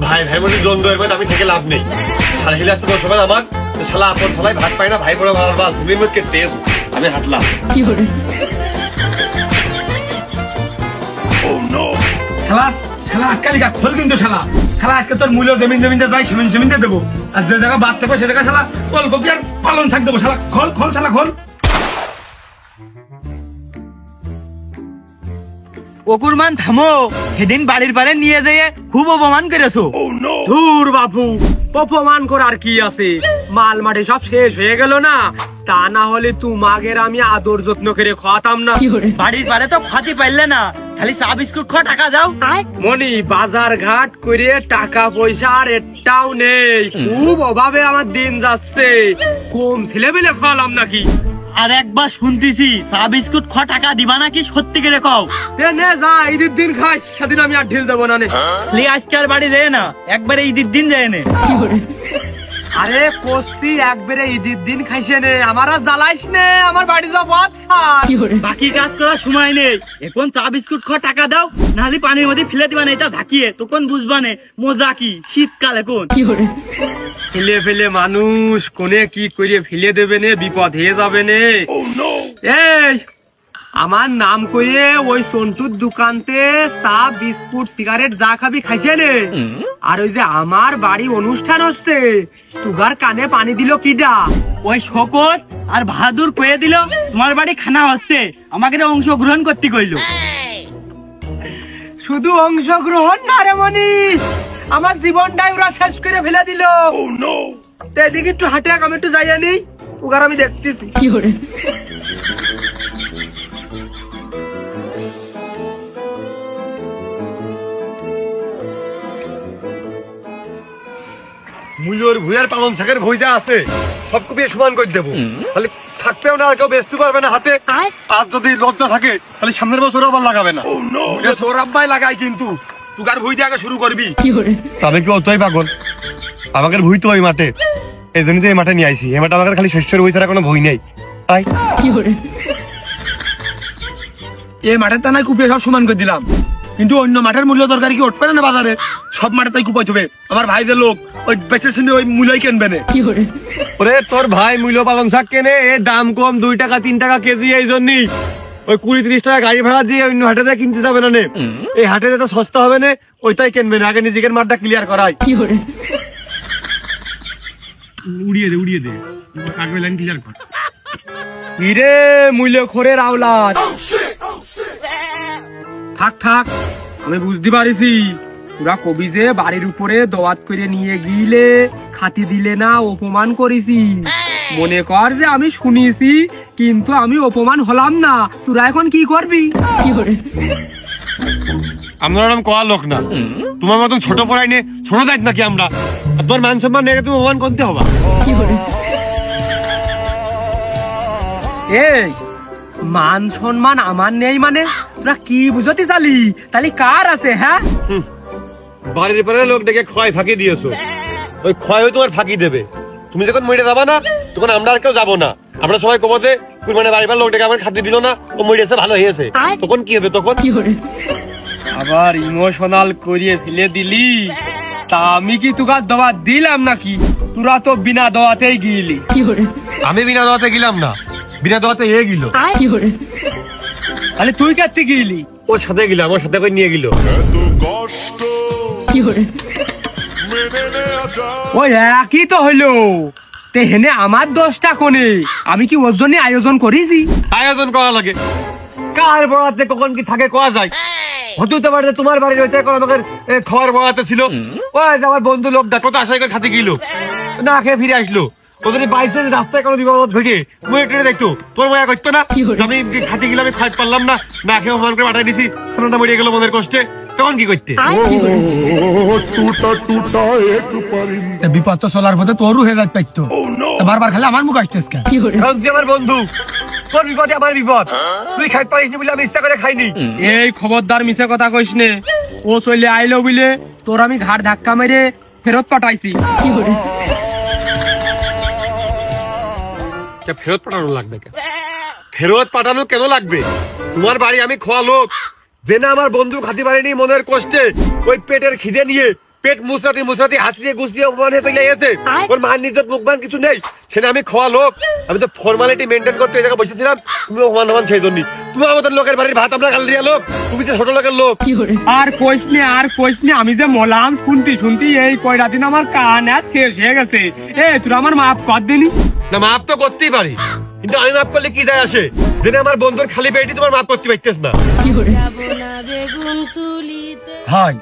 ভাই ভাই বলে দ্বন্দ্ব এর মধ্যে আমি থেকে লাভ নেই। সারা হিলে আসতে দশ হবে আমার শালা আপন সবাই ভাত পাই না, ভাই বড় বাবা তুমি মধ্যে তেজ আমি হাঁটলাম। শালা শালা আটকালিকা খোল কিন্তু শালা শালা আজকে তোর মূল্য জমিন জমিনতে যাই জমিনতে দেবো, আর যে জায়গা বাদ থাকবে সে জায়গা শালা ফুলকপি আর পালন শাক দেবো। শালা খোল খোল শালা খোল। অকুরমান থামো, সেদিন বাড়ির পারে নিয়ে যেয়ে খুব অপমান করেছো। ধুর বাপু, অপমান করার কি আছে, মাল মাঠে সব শেষ হয়ে গেল না, তা না হলে তোমাগের আমি আদর যত্ন করে খাওয়াতাম না। বাড়ির পারে তো খাতে পারলে না, খালি চা বিস্কুট খাওয়া টাকা যাও। মনি বাজার ঘাট করে টাকা পয়সা আর একটাও নেই, খুব অভাবে আমার দিন যাচ্ছে। কম ছেলে পেলে খাওয়ালাম নাকি? আর একবার শুনতেছি চা বিস্কুট খাওয়া টাকা দিবা নাকি, সত্যি করে কও। নে যা, ঈদের দিন খাস, সেদিন আমি আর ঢিল দেবো না। নে আজকে আর বাড়ি যায় না, একবারে ঈদের দিন যায় না। আরে কস্তি একবারে ঈদের দিন খাইছে নে, আমার আর জ্বালাইস নে, আমার বাড়ি যাবো। আচ্ছা বাকি কাজ করার সময় নেই, এখন চা বিস্কুট খাওয়া টাকা দাও, নাহলে পানির মধ্যে ফেলে দিবা না, এটা ঝাঁকিয়ে তখন বুঝবা না মজা কি। শীতকাল এখন ফেলে ফেলে মানুষ কোনে কি করে ফেলে দেবে নে, বিপদ হয়ে যাবে নে। এই আমার নাম কইয়ে ওই সন্টুর দোকানতে চা বিস্কুট সিগারেট যা খাবি খাইছে নে, আর ওই যে আমার বাড়ি অনুষ্ঠান হচ্ছে, তুগার কানে পানি দিল কিডা? ওই শকত আর বাহাদুর কয়ে দিল তোমার বাড়ি খানা হচ্ছে, আমাকে অংশগ্রহণ করতে কইলো। শুধু অংশগ্রহণ না রে মনি, আমার জীবনটাই ওরা শেষ করে ফেলে দিল। এদিকে একটু হাঁটে আমি একটু যাই আনি, ওগার আমি দেখতেছি। মূল্যর ভুইয়ার পালন শাকের ভুই যা আছে সব কপিয়ে সমান করে দেবো, তাহলে থাকবেও না আর কেউ বেচতে পারবে না হাটে। আর যদি লজ্জা থাকে তাহলে সামনের বছর আবার লাগাবে না। সৌরভভাই লাগাই কিন্তু তুকার ভুই দিয়ে আগে শুরু করবি, তবে কি অতই পাগল? আমাদের ভুই তো ওই মাঠে, এই জন্য তো এই মাঠে নিয়ে আইসি। এই মাঠে আমাদের খালি শস্যের ভুই ছাড়া কোনো ভুই নেই। তাই এই মাঠের টানায় কুপিয়ে সব সমান করে দিলাম, কিন্তু অন্য মাঠের মূল্য তরকারি কি উঠবে না বাজারে? সব মাঠে তাই কুপাই হবে। আমার ভাইদের লোক ওই বেচে শুনে ওই মূল্যই কিনবে না। ওরে তোর ভাই মূল্য পালং শাক কেনে, এর দাম কম 2 টাকা 3 টাকা কেজি, এই জন্যই ওই 20-30 টাকা গাড়ি ভাড়া দিয়ে অন্য হাটে কিনতে যাবে না। এই হাটে তো সস্তা হবে না, ওইটাই কিনবে না। আগে নিজেকে মাঠটা ক্লিয়ার করাই। উড়িয়ে দে কাগজ লাইন ক্লিয়ার কর। ইরে মূল্য খোরের আওলাদ, থাক থাক, আমি বুঝতে পারিছি তোরা কবি যে বাড়ির উপরে দোয়াত করে নিয়ে গিলে খাতি দিলে না, অপমান করেছি। মনে কর যে আমি শুনেছি, কিন্তু আমি অপমান হলাম না। তোরা এখন কি করবি? আমরা ওরকম কোয়া লোক না, তোমার মতন ছোট পড়াই নিয়ে ছোট দায়িত্ব নাকি আমরা? তোমার মান সম্মান নিয়ে তুমি অপমান করতে হবে। এই মান সম্মান আমার নেই মানে তোরা কি বুঝতে চালি? তাহলে কার আছে? হ্যাঁ, বাড়ির পরে লোক ডেকে ক্ষয় ফাঁকি দিয়েছো, ওই ক্ষয় তোমার ফাঁকি দেবে। তুমি যখন মরে যাবা না, তখন আমরা আর কেউ যাবো না। আমরা সবাই কবতে কুরবানের বাড়ির লোক ডেকে আমার খাদ্য দিল না, ও মরেছে ভালো হয়েছে, তখন কি হবে? তখন আবার ইমোশনাল করিয়ে ফেলে দিলি। তা আমি কি তোকার দোয়া দিলাম নাকি? তোরা তো বিনা দোয়াতেই গিলি। আমি বিনা দোয়াতে গেলাম না, বিনা দোয়াতে এ গিল। তাহলে তুই কাটতে গিলি? ওর সাথে গেলাম, ওর সাথে করে নিয়ে গেল। ওই একই তো হইলো। হেনে আমার দোষটা কোনে? আমি কি ওর জন্য আয়োজন করেছি? আয়োজন করা লাগে, কার বড়াতে কখন কি থাকে কোয়া যায়। হতে পারে তোমার বাড়ির ওইটা আমাদের খাওয়ার বড়াতে ছিল, ওই আমার বন্ধু লোকটা কত আশাই করে খাতে গেল, না খেয়ে ফিরে আসলো। ও যদি বাইসে রাস্তায় কোনো বিপদ ঘটে মুয়ে টেনে দেখতো, তোর ময়া করতো না? আমি খাতে গেলে আমি খাইতে পারলাম না, না খেয়ে অপমান করে পাঠাই দিছি, সোনাটা মরিয়ে গেল মনের কষ্টে, তখন কি করতে? বিপদ তো চলার পথে তোরও হয়ে যাচ্ছে পাইতো, বারবার খালি আমার মুখ আসতেছ কেন? আমার বন্ধু, তোর বিপদে আমার বিপদ, তুই খাইতে পারিস বলে আমি ইচ্ছা করে খাইনি। এই খবরদার মিছে কথা কইস নে। ও চলে আইলো বলে তোর আমি ঘাড় ধাক্কা মেরে ফেরত পাঠাইছি। ফেরত পাঠানো লাগবে কেন? ফেরত পাঠানো কেন লাগবে? তোমার বাড়ি আমি খোয়া লোক, যে না আমার বন্ধু খাতি পারেনি মনের কষ্টে ওই পেটের খিদে নিয়ে পেট মুসরাতি হাসিয়ে গুছিয়ে ওখানে পেলে এসে ওর মান নিজের মুখবান কিছু নেই, সেটা আমি খোয়া লোক। আমি তো ফর্মালিটি মেনটেন করতে এই জায়গায় বসেছিলাম, তুমি ওমান সেই জন্য। তোমার মতন লোকের বাড়ির ভাত আমরা খাল দিয়া লোক, তুমি যে ছোট লোকের লোক। আর কইস নে, আমি যে মলাম শুনতি এই কয়টা দিন আমার কান আর শেষ হয়ে গেছে। তোরা আমার মাফ কর দিনি। না মাফ তো করতেই পারি, কিন্তু আমি মাফ করলে কি যায় আসে? যেটা আমার বন্ধুর খালি পেটই তোমার মাফ করতে পারতেছ না। ভাই